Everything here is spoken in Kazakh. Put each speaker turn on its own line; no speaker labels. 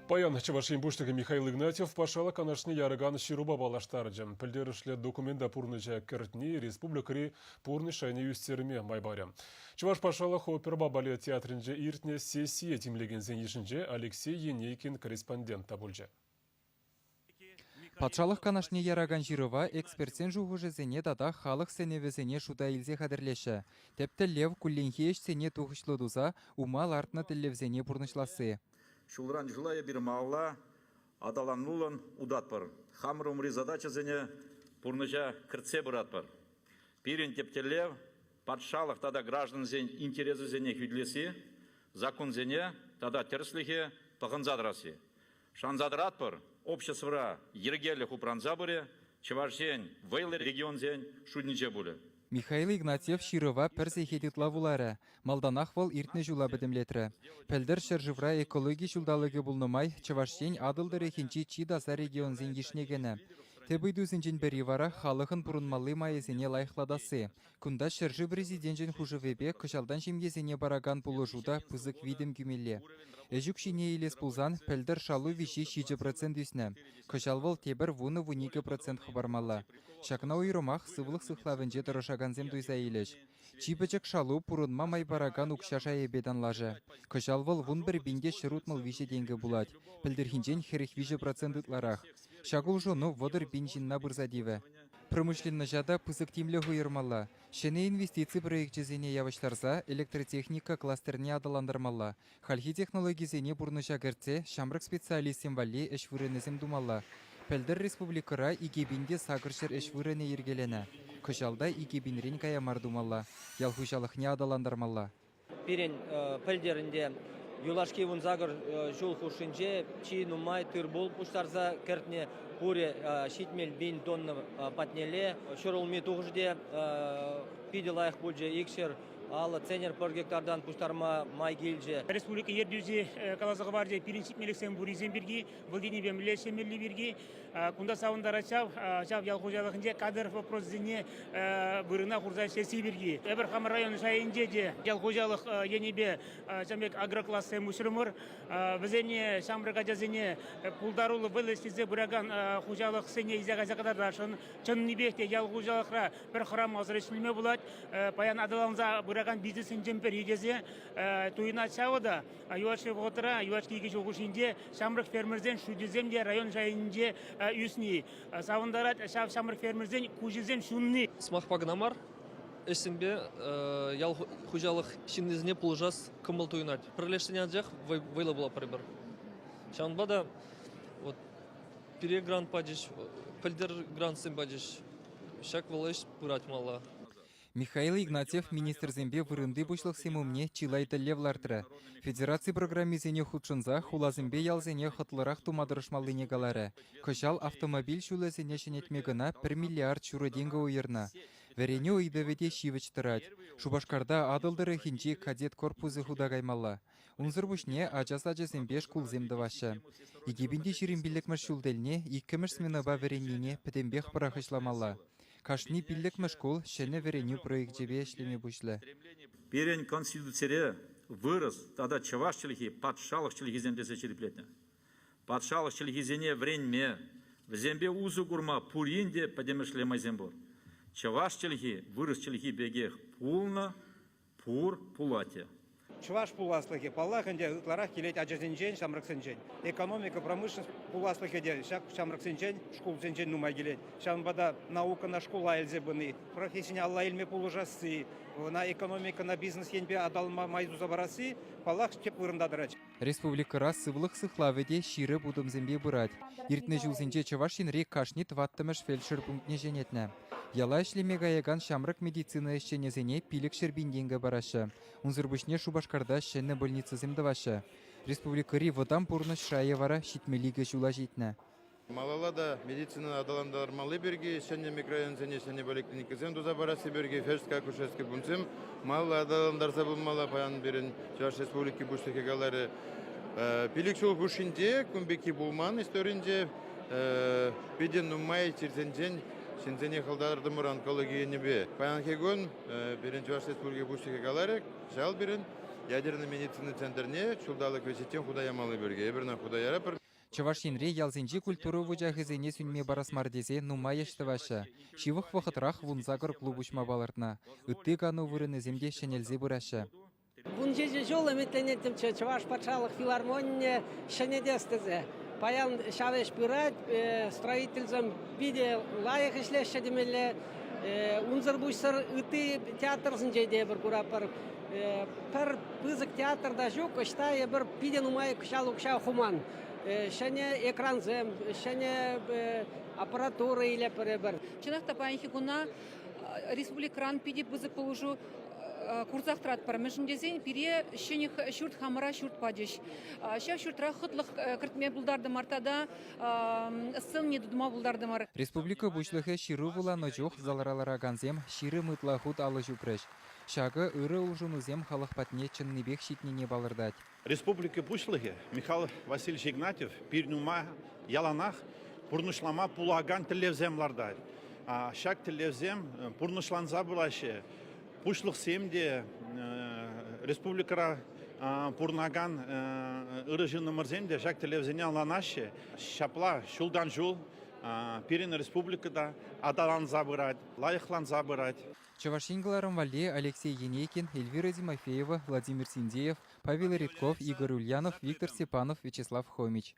Паян Чавашин буштығы Михаил Игнатьев пашала канашны ярыган шируба балаштарыжы. Пілдерішлі документа пурныча кіртні республикари пурны шайны үстеріме майбаря. Чаваш пашала хопер балет театрынже иртне сессия тимлегензен ешінже Алексей Енейкин корреспондент табылжы.
Патшалық канашне яраган жирова экспертсен жуғыжы зене дада халық сеневезене шуда илзе қадірлеші. Тепті лев күлленхеш сене туғышлы дуза умал артына тіллевзене пурнышласы.
Шулран жилая bir мағла адаланнулан удатпар. Хамыр умри задача зене пурныжа кіртсе бұратпар. Пирен тептелев патшалық тада граждан зен интересы зене хюдлесі, закон зене тада терслихе пағынзадрасы. Шанзадратпар обществора ергелі хупранзабыре, чевашен вейлы регион зен шудниче бұлі.
Михаил Игнатьев широва персе хедитла вулары. Малданах вол иртне жула бедемлетрі. Пәлдір шыржывра экологи жулдалығы бұлнымай, чавашен адылдыры хинчи чидаса регион зенгишнегені. Тебойду зенжен бері вара халықын бұрынмалы майызене лайықладасы. Күнда шыржы президентжен хужывебе кышалдан жемгезене бараган бұлыжуда пызык видім күмелі. Эжүк шине елес бұлзан пәлдір шалу виши 6% үсіне. Кышалвал тебір вуны 12% хабармала. Шакна уйрымақ сывлық сықлавынже тұрышаганзем дуйза елеш. Чипачак шалу пурынма май бараган укшаша ебедан лажы. Кышалвал вун бір бинде шырутмал виші денгі булад. Пәлдірхинжен херіх 5% ытларах. Шагул жону водыр бенжинна бұрзадиві. Промышленно жада пызык тимлі хуйырмалла. Шене инвестиции проектчезене явышларза электротехника кластерне адаландырмалла. Хальхи технологизене бұрныша гірце шамрық специалистен валли эш вырынызем думалла. Пәлдір республикара игебинде сағыршыр эш вырыны ергелене. Кышалда игебинрен каямар думалла. Ялхушалықне адаландырмалла.
Пирен пәлдерінде Юлашки вун загыр жол хушинже чи нумай тырбол пуштарза кертне пуре шитмел бин тонны патнеле шорулми тугжде пиделайх бульже икшер ал ценер per гектардан пуштарма май гилже.
Республика ердюзе калазығы бар де пиринчип мелексен буризен бірге, вылдені бен мелешемелі бірге, кунда сауындара чав ялхужалығынде кадр вопрос зене бұрына құрзай сеси бірге. Эберхам район шайынде де ялхужалық енебе жамек агроклассы мүшірімір, візене шамрыға жазене пулдарулы вылыстезе бұраган хужалық сене изяға зақадарашын, чын небекте ялхужалықра бір храм азырешілме болады, паян адаланза бұраган бизнесін жемпер егезе туйна чавыда, юашки ғотыра, юашки егі жоғышынде шамрық фермерзен шудеземде район жайынде үсіне. Савындарат шамрық фермерзен күжезен шунны.
Смах пагнамар, эсімбе ял хужалық шинезіне пұлжас кымыл туйнат. Пролештене аджақ вайла была прибір. Шанбада перегран падиш, пәлдер гран сын падиш, шак валаш пырат мала.
Михаил Игнатьев министр зембе вырынды бушлық семумне чилайты левлартыры. Федерации программизене худшынза хулазымбе ялзене хытлырақ тумадырышмалы негалары. Кышал автомобиль шулазене шенетмегіна 1 миллиард шуры денгі уйырна. Верене уйдаведе шивыч тырать. Шубашкарда адылдыры хинчи кадет корпузы худагаймалла. Унзыр бушне ажаса зембе шкул земдавашы. Игебинде ширимбилік мәршулдельне, иккіміш сменаба веренине пәтембех парахышламалла. Кашни пиллек мәшкул шене вереню проект жебе эшлеме бушлы.
Перен конституцияре вырос тада чавашчылығы патшалықчылығы земдесе череплетне. Патшалықчылығы зене вренме, в зембе узу гурма пуринде подемешлемай зембор. Чавашчылығы выросчылығы бегех пулна пур пулате.
Чуваш пуласлыки, паллахынде ытларах келет ажазенжен, шамраксенжен. Экономика, промышленность пуласлыки де, шамраксенжен, шкулсенжен нумай келет. Шамбада наука на школа эльзе быны, профессионалла эльме пулужасы, на экономика, на бизнес енбе адалма майзу забарасы, паллах чеп вырындадырач.
Республикара сывлық сықлаведе ширы будым зембе бұрад. Иртне жылзенже чавашин рек кашни тваттымыш фельдшер пунктне женетні. Яла ішлеме гаяган шамрак медицина ешченезене пилік шербинденгі барашы. Унзырбышне Шубашкарда шенне больница земдавашы. Республикари водан пурныш шайевара шитмелігі жула жетні.
Малалада медицина адаландармалы берге, шенне микрорайонзене шенне поликлиника земдуза барасы берге, фельдшерка акушерский пунктем, малы адаландарса булмала паян берін Чуваш республики буштеке галары. Пилік шул бушинде, күмбеки булман историнде, беден нумай чирзенжен, Шинзене халдарды муран онкология небе. Паян кегон, берін Чуваш республики буштеке галары, жал берін, ядерный медицина центрне чулдалык весетен худая малы берге. Эберна худая рапор.
Чавашинре ялзинчи культуру вujahызыне сүнме барасмардезе нума яштываша. Шивых вахытрах вунзагыр клубушма балыртна. Ытты кану вырыны земде шенелзе бураша.
Бунжеже жол эметленетим чаваш патшалық филармония шенедестезе. Паян шавеш пырать, строительзам биде лайық ішлеші демелі, унзыр бұшсыр үті театрсын жейде бір күрапыр. Пір пызык театрда жүк, ұштай бір пиден умай күшал ұқша хуман. Шәне экранзем, шәне аппаратура иле бір.
Чынақта паянхи гуна республикран пиди бызык полужу курсах трат пармешіндезен пире шеніх шүрт хамыра шүрт падеш. Ша шүртра хытлық кіртме бұлдарды мартада сын не дудыма бұлдарды мар.
Республика бушлығы ширу вуланы жоқ заларалара ганзем ширы мытла худ алы жүпреш. Шагы ыры ұжынузем халық патне чынныбек шитнене балырдать.
Республика Бушлыге Михаил Васильевич Игнатьев пирнума яланах пурнушлама пулаган телевземларда. Шак телевзем пурнушланза булаще. Бушлых семде республикара пурнаган ырыжыны мырзенде шак телевзене аланаще. Шапла шулдан жул пирин республикада адалан забырать, лайыхлан забырать.
Чавашингаларым вале Алексей Енейкин, Эльвира Зимофеева, Владимир Синдеев, Павел Редков, Игорь Ульянов, Виктор Степанов, Вячеслав Хомич.